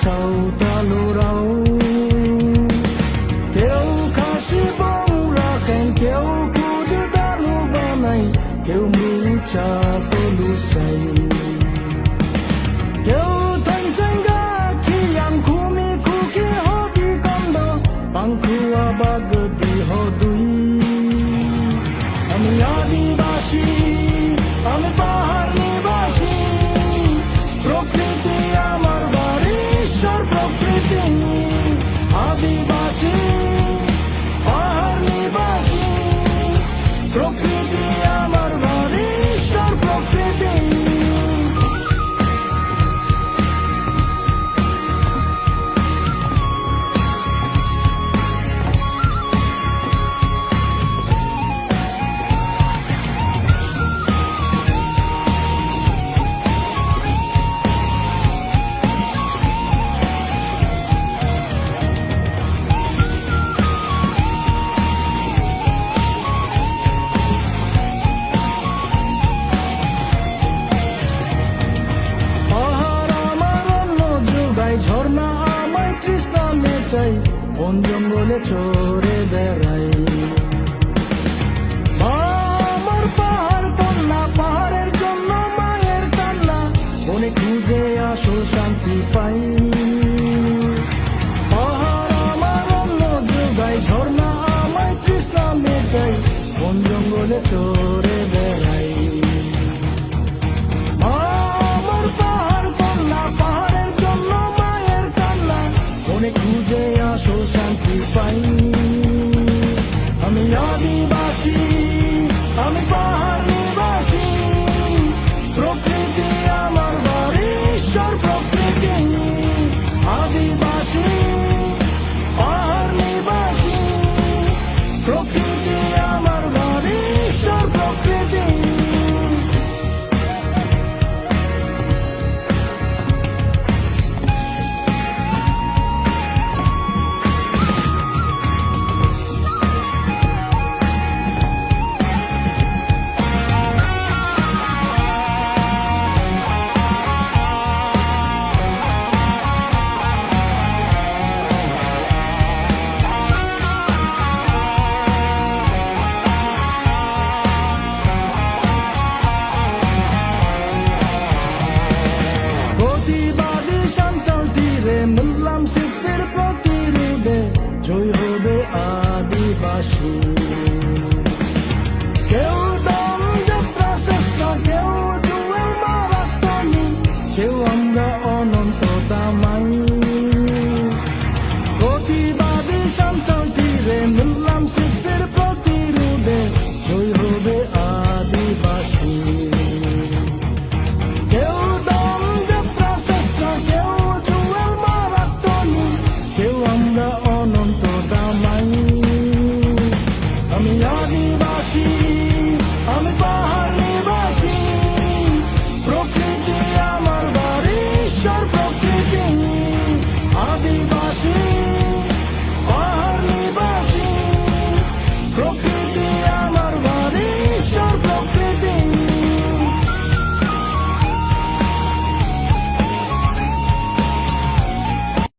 সাঁওতালরাও, কেউ খাসি বউরা কেন, কেউ কুজো দালু বানাই, কেউ মুচা পলুসাই, কেউ থানচাঙ্গা খিয়াং খুমি খুকি হবি কন্দ পাংখুয়া বাগদি হদুই। আমি আদিবাসী, আমি পাহাড় নিবাসী, প্রকৃতি আমার বাড়ি, ঈশ্বর প্রকৃতি। আদিবাসী, পাহাড় নিবাসী, প্রকৃতি আমার বাড়ি, ঈশ্বর প্রকৃতি। ঝর্ণা আমায় তৃষ্ণা মেটাই, বন জঙ্গলে চড়ে বেড়াই। আমার পাহাড় কন্যা, পাহাড়ের জন্য মায়ের কান্না, বনে খুঁজে আসো শান্তি পাই।